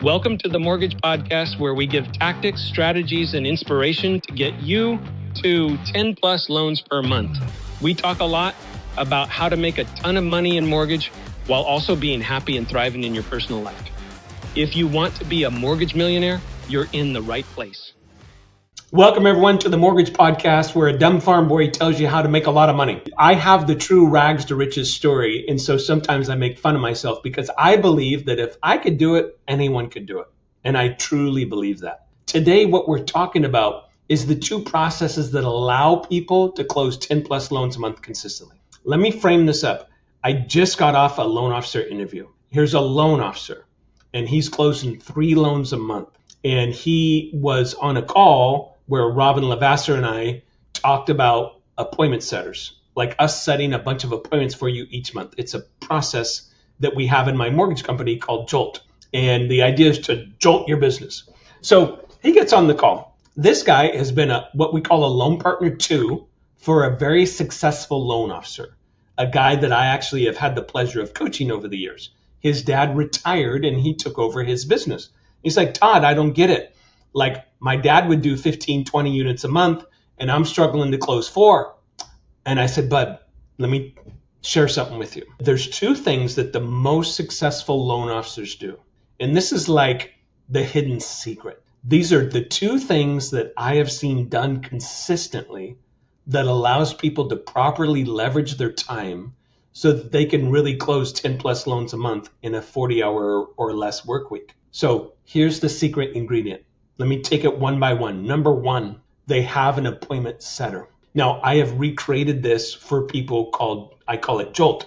Welcome to the Mortgage Podcast, where we give tactics, strategies, and inspiration to get you to 10 plus loans per month. We talk a lot about how to make a ton of money in mortgage while also being happy and thriving in your personal life. If you want to be a mortgage millionaire, you're in the right place. Welcome everyone to the Mortgage Podcast, where a dumb farm boy tells you how to make a lot of money. I have the true rags to riches story, and so sometimes I make fun of myself because I believe that if I could do it, anyone could do it. And I truly believe that. Today, what we're talking about is the two processes that allow people to close 10 plus loans a month consistently. Let me frame this up. I just got off a loan officer interview. Here's a loan officer, and he's closing 3 loans a month. And he was on a call where Robin Lavasser and I talked about appointment setters, like us setting a bunch of appointments for you each month. It's a process that we have in my mortgage company called Jolt. And the idea is to jolt your business. So he gets on the call. This guy has been what we call a loan partner 2 for a very successful loan officer, a guy that I actually have had the pleasure of coaching over the years. His dad retired and he took over his business. He's like, Todd, I don't get it. Like, my dad would do 15, 20 units a month, and I'm struggling to close 4. And I said, Bud, let me share something with you. There's 2 things that the most successful loan officers do. And this is like the hidden secret. These are the 2 things that I have seen done consistently that allows people to properly leverage their time so that they can really close 10 plus loans a month in a 40-hour or less work week. So here's the secret ingredient. Let me take it one by one. Number 1, they have an appointment setter. Now, I have recreated this for people I call it Jolt.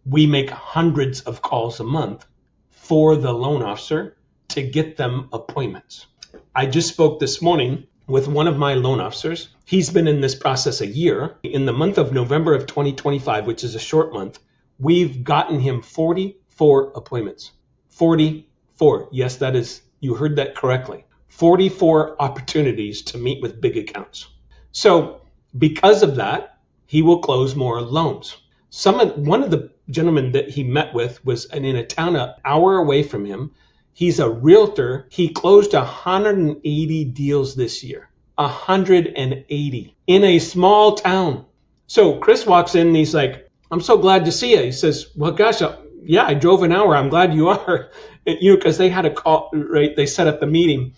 We make hundreds of calls a month for the loan officer to get them appointments. I just spoke this morning with one of my loan officers. He's been in this process a year. In the month of November of 2025, which is a short month, we've gotten him 44 appointments. 44. Yes, that is, you heard that correctly. 44 opportunities to meet with big accounts. So because of that, he will close more loans. One of the gentlemen that he met with was in a town an hour away from him. He's a realtor. He closed 180 deals this year. 180 in a small town. So Chris walks in and he's like, I'm so glad to see you. He says, well, gosh, yeah, I drove an hour. I'm glad you are. Because they had a call, right? They set up the meeting.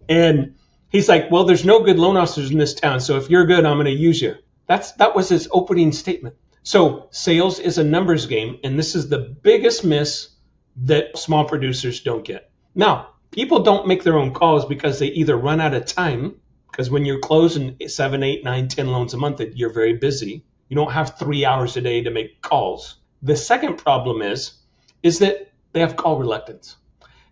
And he's like, well, there's no good loan officers in this town. So if you're good, I'm going to use you. That was his opening statement. So sales is a numbers game. And this is the biggest miss that small producers don't get. Now, people don't make their own calls because they either run out of time, because when you're closing 7, 8, 9, 10 loans a month, you're very busy. You don't have 3 hours a day to make calls. The second problem is that they have call reluctance.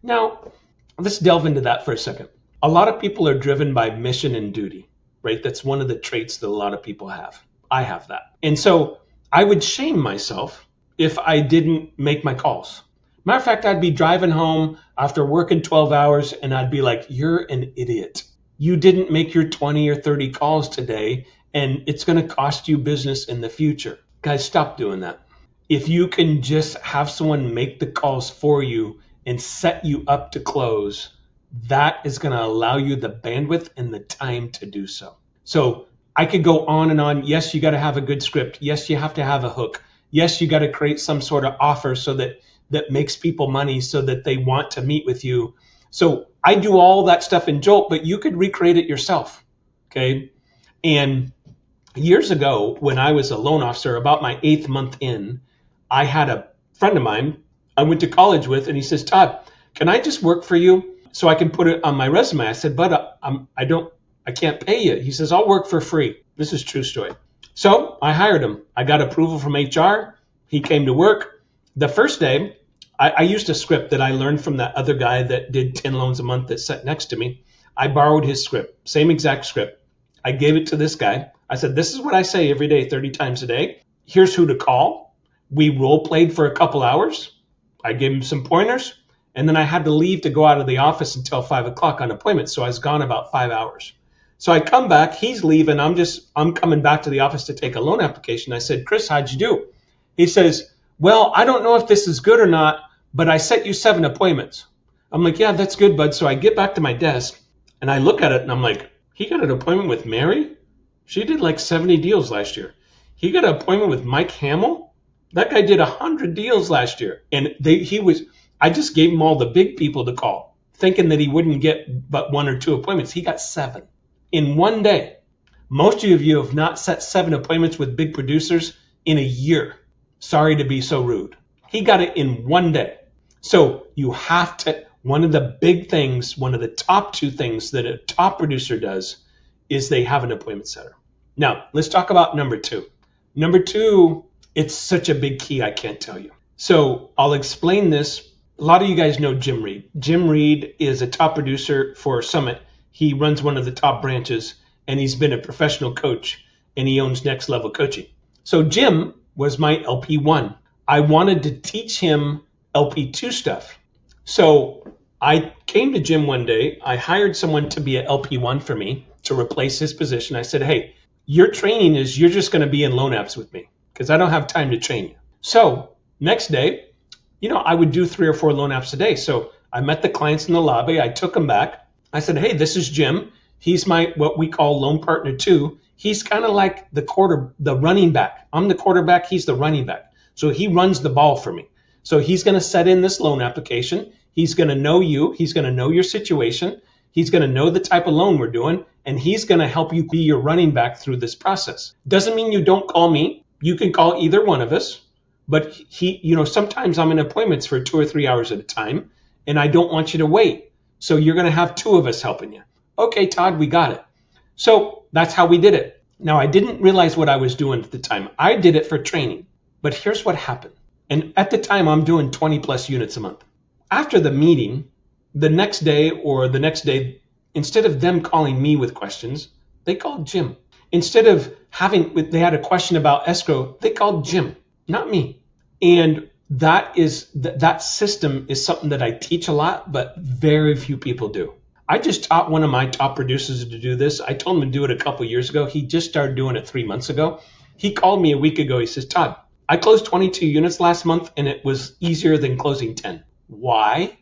Now, let's delve into that for a second. A lot of people are driven by mission and duty, right? That's one of the traits that a lot of people have. I have that. And so I would shame myself if I didn't make my calls. Matter of fact, I'd be driving home after working 12 hours and I'd be like, you're an idiot. You didn't make your 20 or 30 calls today, and it's going to cost you business in the future. Guys, stop doing that. If you can just have someone make the calls for you and set you up to close, that is going to allow you the bandwidth and the time to do so. So I could go on and on. Yes, you got to have a good script. Yes, you have to have a hook. Yes, you got to create some sort of offer so that makes people money so that they want to meet with you. So I do all that stuff in Jolt, but you could recreate it yourself. Okay. And years ago, when I was a loan officer, about my 8th month in, I had a friend of mine I went to college with, and he says, Todd, can I just work for you so I can put it on my resume? I said, but I can't pay you. He says, I'll work for free. This is a true story. So I hired him. I got approval from HR. He came to work. The first day, I used a script that I learned from that other guy that did 10 loans a month that sat next to me. I borrowed his script, same exact script. I gave it to this guy. I said, this is what I say every day, 30 times a day. Here's who to call. We role played for a couple hours. I gave him some pointers. And then I had to leave to go out of the office until 5 o'clock on appointment. So I was gone about 5 hours. So I come back, he's leaving. I'm coming back to the office to take a loan application. I said, Chris, how'd you do? He says, well, I don't know if this is good or not, but I set you 7 appointments. I'm like, yeah, that's good, bud. So I get back to my desk and I look at it and I'm like, he got an appointment with Mary? She did like 70 deals last year. He got an appointment with Mike Hamill? That guy did 100 deals last year. And I just gave him all the big people to call, thinking that he wouldn't get but 1 or 2 appointments. He got 7 in one day. Most of you have not set 7 appointments with big producers in a year. Sorry to be so rude. He got it in one day. So you have to, one of the big things, one of the top 2 things that a top producer does is they have an appointment setter. Now, let's talk about number 2. Number 2, it's such a big key, I can't tell you. So I'll explain this. A lot of you guys know Jim Reed. Jim Reed is a top producer for Summit. He runs one of the top branches, and he's been a professional coach, and he owns Next Level Coaching. So Jim was my LP1. I wanted to teach him LP2 stuff. So I came to Jim one day. I hired someone to be an LP1 for me to replace his position. I said, hey, your training is you're just going to be in loan apps with me because I don't have time to train you. So next day, I would do 3 or 4 loan apps a day. So I met the clients in the lobby. I took them back. I said, hey, this is Jim. He's my what we call loan partner 2. He's kind of like the running back. I'm the quarterback. He's the running back. So he runs the ball for me. So he's going to set in this loan application. He's going to know you. He's going to know your situation. He's going to know the type of loan we're doing. And he's going to help you be your running back through this process. Doesn't mean you don't call me. You can call either one of us. But sometimes I'm in appointments for 2 or 3 hours at a time. And I don't want you to wait. So you're going to have 2 of us helping you. Okay, Todd, we got it. So that's how we did it. Now, I didn't realize what I was doing at the time. I did it for training. But here's what happened. And at the time, I'm doing 20 plus units a month. After the meeting, the next day, instead of them calling me with questions, they called Jim. Instead of they had a question about escrow, they called Jim, not me. And that system is something that I teach a lot, but very few people do. I just taught one of my top producers to do this. I told him to do it a couple years ago. He just started doing it 3 months ago. He called me a week ago. He says, Todd, I closed 22 units last month and it was easier than closing 10. Why?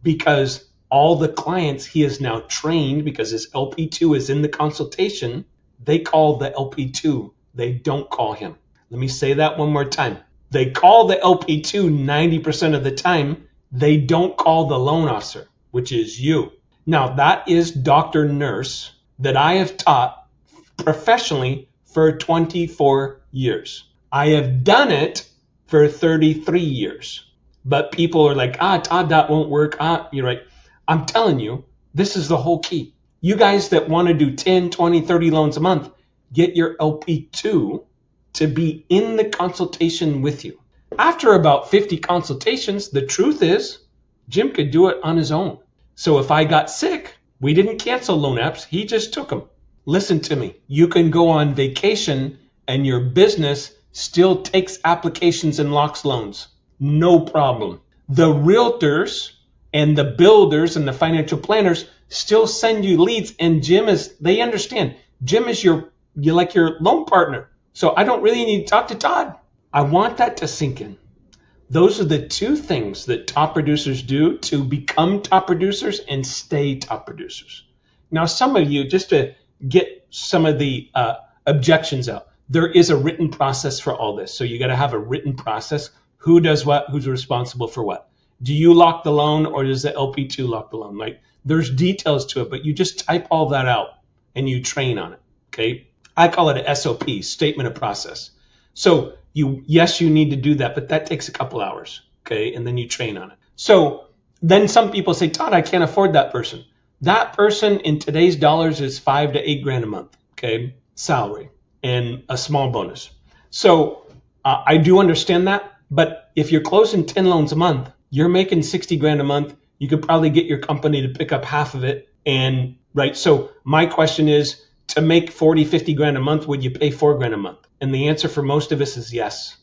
Because all the clients he has now trained, because his LP2 is in the consultation, they call the LP2. They don't call him. Let me say that one more time. They call the LP2 90% of the time. They don't call the loan officer, which is you. Now, that is doctor nurse that I have taught professionally for 24 years. I have done it for 33 years. But people are like, Todd, that won't work. You're right. I'm telling you, this is the whole key. You guys that want to do 10, 20, 30 loans a month, get your LP2 to be in the consultation with you. After about 50 consultations, the truth is Jim could do it on his own. So if I got sick, we didn't cancel loan apps. He just took them. Listen to me. You can go on vacation and your business still takes applications and locks loans. No problem. The realtors and the builders and the financial planners still send you leads, and they understand. Jim is you're like your loan partner. So I don't really need to talk to Todd. I want that to sink in. Those are the 2 things that top producers do to become top producers and stay top producers. Now, some of you, just to get some of the objections out, there is a written process for all this. So you got to have a written process. Who does what? Who's responsible for what? Do you lock the loan or does the LP2 lock the loan? Like, there's details to it, but you just type all that out and you train on it. Okay. I call it a SOP, statement of process. So you need to do that, but that takes a couple hours. Okay. And then you train on it. So then some people say, Todd, I can't afford that person. That person in today's dollars is $5,000 to $8,000 a month. Okay. Salary and a small bonus. So I do understand that. But if you're closing 10 loans a month, you're making $60,000 a month. You could probably get your company to pick up half of it. And right. So my question is, to make 40, 50 grand a month, would you pay $4,000 a month? And the answer for most of us is yes.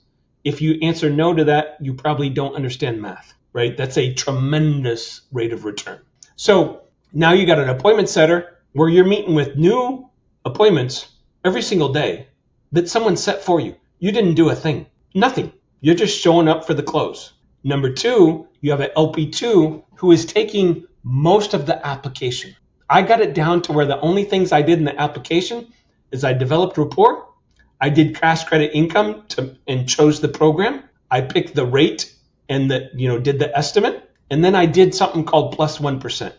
If you answer no to that, you probably don't understand math, right? That's a tremendous rate of return. So now you got an appointment setter where you're meeting with new appointments every single day that someone set for you. You didn't do a thing, nothing. You're just showing up for the close. Number 2, You have an LP2 who is taking most of the application. I got it down to where the only things I did in the application is I developed rapport, I did cash credit income and chose the program, I picked the rate and did the estimate, and then I did something called plus 1%.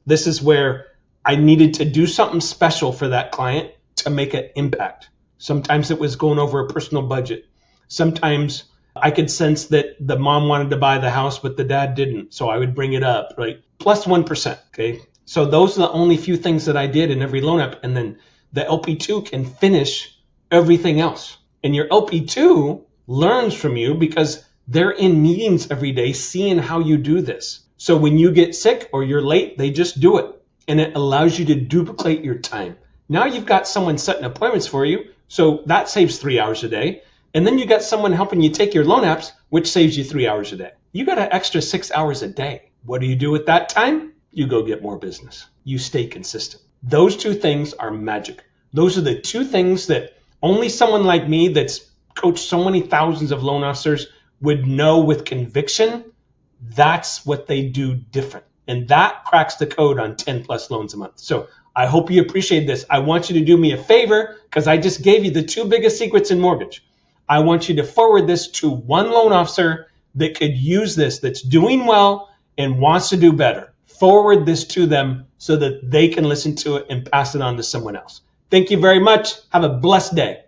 This is where I needed to do something special for that client to make an impact. Sometimes it was going over a personal budget. Sometimes I could sense that the mom wanted to buy the house, but the dad didn't. So I would bring it up, right? Plus 1%. Okay. So those are the only few things that I did in every loan app. And then the LP2 can finish everything else. And your LP2 learns from you because they're in meetings every day seeing how you do this. So when you get sick or you're late, they just do it. And it allows you to duplicate your time. Now you've got someone setting appointments for you. So that saves 3 hours a day. And then you got someone helping you take your loan apps, which saves you 3 hours a day. You got an extra 6 hours a day. What do you do with that time? You go get more business. You stay consistent. Those two things are magic. Those are the two things that only someone like me that's coached so many thousands of loan officers would know with conviction. That's what they do different. And that cracks the code on 10 plus loans a month. So I hope you appreciate this. I want you to do me a favor because I just gave you the two biggest secrets in mortgage. I want you to forward this to one loan officer that could use this, that's doing well and wants to do better. Forward this to them so that they can listen to it and pass it on to someone else. Thank you very much. Have a blessed day.